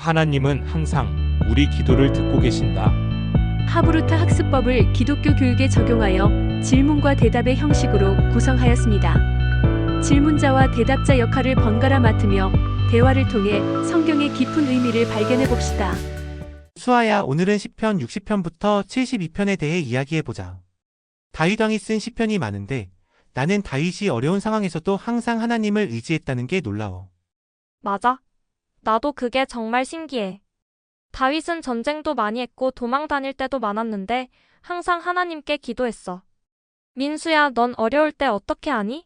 하나님은 항상 우리 기도를 듣고 계신다. 하브루타 학습법을 기독교 교육에 적용하여 질문과 대답의 형식으로 구성하였습니다. 질문자와 대답자 역할을 번갈아 맡으며 대화를 통해 성경의 깊은 의미를 발견해 봅시다. 수아야, 오늘은 시편 60편부터 72편에 대해 이야기해보자. 다윗 왕이 쓴 시편이 많은데 나는 다윗이 어려운 상황에서도 항상 하나님을 의지했다는 게 놀라워. 맞아. 나도 그게 정말 신기해. 다윗은 전쟁도 많이 했고 도망 다닐 때도 많았는데 항상 하나님께 기도했어. 민수야, 넌 어려울 때 어떻게 하니?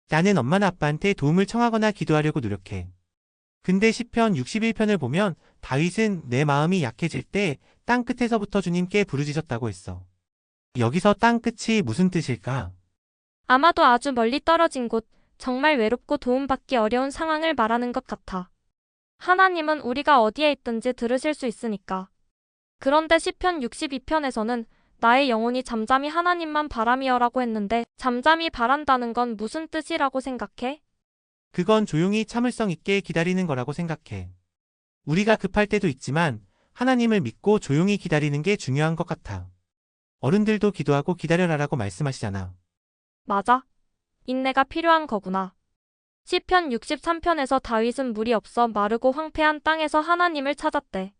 나는 엄마나 아빠한테 도움을 청하거나 기도하려고 노력해. 근데 시편 61편을 보면 다윗은 내 마음이 약해질 때 땅 끝에서부터 주님께 부르짖었다고 했어. 여기서 땅 끝이 무슨 뜻일까? 아마도 아주 멀리 떨어진 곳, 정말 외롭고 도움받기 어려운 상황을 말하는 것 같아. 하나님은 우리가 어디에 있든지 들으실 수 있으니까. 그런데 시편 62편에서는 나의 영혼이 잠잠히 하나님만 바라미어라고 했는데 잠잠히 바란다는 건 무슨 뜻이라고 생각해? 그건 조용히 참을성 있게 기다리는 거라고 생각해. 우리가 급할 때도 있지만 하나님을 믿고 조용히 기다리는 게 중요한 것 같아. 어른들도 기도하고 기다려라라고 말씀하시잖아. 맞아. 인내가 필요한 거구나. 시편 63편에서 다윗은 물이 없어 마르고 황폐한 땅에서 하나님을 찾았대.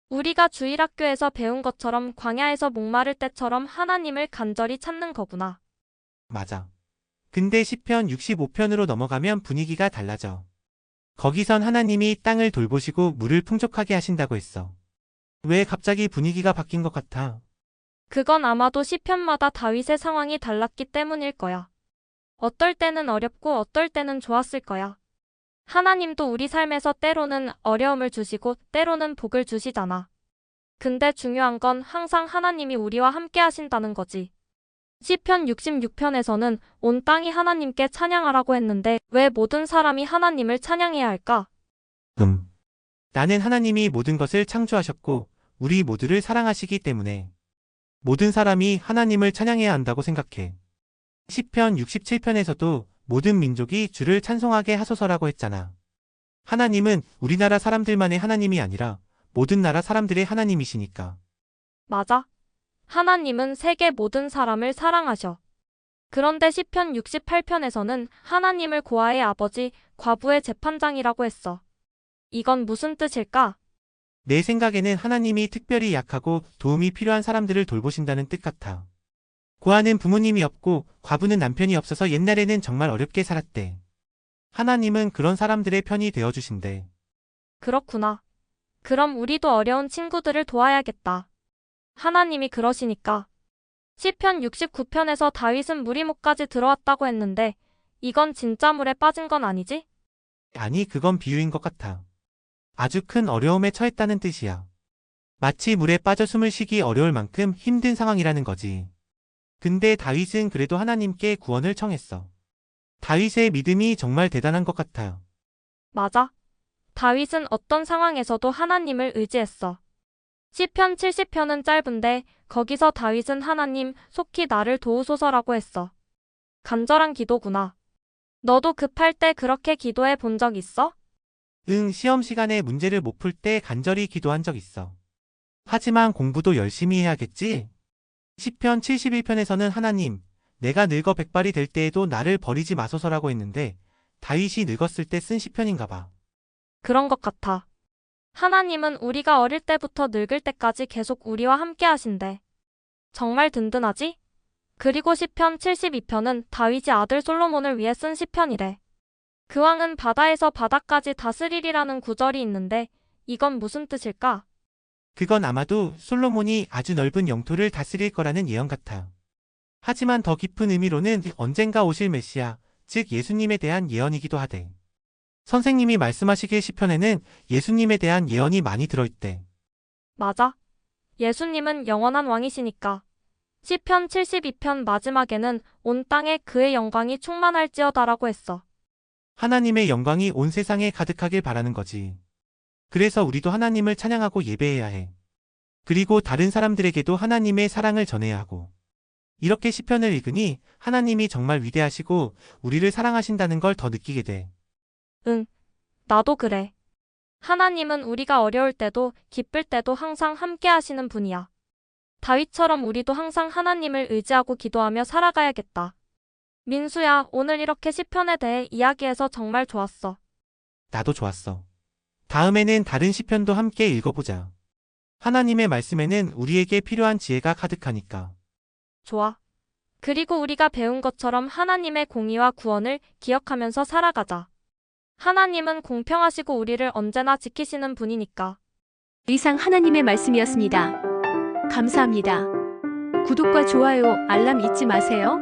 우리가 주일학교에서 배운 것처럼 광야에서 목마를 때처럼 하나님을 간절히 찾는 거구나. 맞아. 근데 시편 65편으로 넘어가면 분위기가 달라져. 거기선 하나님이 땅을 돌보시고 물을 풍족하게 하신다고 했어. 왜 갑자기 분위기가 바뀐 것 같아? 그건 아마도 시편마다 다윗의 상황이 달랐기 때문일 거야. 어떨 때는 어렵고 어떨 때는 좋았을 거야. 하나님도 우리 삶에서 때로는 어려움을 주시고 때로는 복을 주시잖아. 근데 중요한 건 항상 하나님이 우리와 함께 하신다는 거지. 시편 66편에서는 온 땅이 하나님께 찬양하라고 했는데 왜 모든 사람이 하나님을 찬양해야 할까? 나는 하나님이 모든 것을 창조하셨고 우리 모두를 사랑하시기 때문에 모든 사람이 하나님을 찬양해야 한다고 생각해. 시편 67편에서도 모든 민족이 주를 찬송하게 하소서라고 했잖아. 하나님은 우리나라 사람들만의 하나님이 아니라 모든 나라 사람들의 하나님이시니까. 맞아. 하나님은 세계 모든 사람을 사랑하셔. 그런데 시편 68편에서는 하나님을 고아의 아버지, 과부의 재판장이라고 했어. 이건 무슨 뜻일까? 내 생각에는 하나님이 특별히 약하고 도움이 필요한 사람들을 돌보신다는 뜻 같아. 고아는 부모님이 없고 과부는 남편이 없어서 옛날에는 정말 어렵게 살았대. 하나님은 그런 사람들의 편이 되어주신대. 그렇구나. 그럼 우리도 어려운 친구들을 도와야겠다. 하나님이 그러시니까. 시편 69편에서 다윗은 물이 목까지 들어왔다고 했는데 이건 진짜 물에 빠진 건 아니지? 아니, 그건 비유인 것 같아. 아주 큰 어려움에 처했다는 뜻이야. 마치 물에 빠져 숨을 쉬기 어려울 만큼 힘든 상황이라는 거지. 근데 다윗은 그래도 하나님께 구원을 청했어. 다윗의 믿음이 정말 대단한 것 같아요. 맞아. 다윗은 어떤 상황에서도 하나님을 의지했어. 시편 70편은 짧은데 거기서 다윗은 하나님 속히 나를 도우소서라고 했어. 간절한 기도구나. 너도 급할 때 그렇게 기도해 본 적 있어? 시험 시간에 문제를 못 풀 때 간절히 기도한 적 있어. 하지만 공부도 열심히 해야겠지? 시편 71편에서는 하나님, 내가 늙어 백발이 될 때에도 나를 버리지 마소서라고 했는데 다윗이 늙었을 때 쓴 시편인가 봐. 그런 것 같아. 하나님은 우리가 어릴 때부터 늙을 때까지 계속 우리와 함께 하신대. 정말 든든하지? 그리고 시편 72편은 다윗이 아들 솔로몬을 위해 쓴 시편이래. 그 왕은 바다에서 바다까지 다스리리라는 구절이 있는데 이건 무슨 뜻일까? 그건 아마도 솔로몬이 아주 넓은 영토를 다스릴 거라는 예언 같아. 하지만 더 깊은 의미로는 언젠가 오실 메시아, 즉 예수님에 대한 예언이기도 하대. 선생님이 말씀하시길 시편에는 예수님에 대한 예언이 많이 들어있대. 맞아. 예수님은 영원한 왕이시니까. 시편 72편 마지막에는 온 땅에 그의 영광이 충만할지어다라고 했어. 하나님의 영광이 온 세상에 가득하길 바라는 거지. 그래서 우리도 하나님을 찬양하고 예배해야 해. 그리고 다른 사람들에게도 하나님의 사랑을 전해야 하고. 이렇게 시편을 읽으니 하나님이 정말 위대하시고 우리를 사랑하신다는 걸 더 느끼게 돼. 응, 나도 그래. 하나님은 우리가 어려울 때도 기쁠 때도 항상 함께 하시는 분이야. 다윗처럼 우리도 항상 하나님을 의지하고 기도하며 살아가야겠다. 민수야, 오늘 이렇게 시편에 대해 이야기해서 정말 좋았어. 나도 좋았어. 다음에는 다른 시편도 함께 읽어보자. 하나님의 말씀에는 우리에게 필요한 지혜가 가득하니까. 좋아. 그리고 우리가 배운 것처럼 하나님의 공의와 구원을 기억하면서 살아가자. 하나님은 공평하시고 우리를 언제나 지키시는 분이니까. 이상 하나님의 말씀이었습니다. 감사합니다. 구독과 좋아요, 알람 잊지 마세요.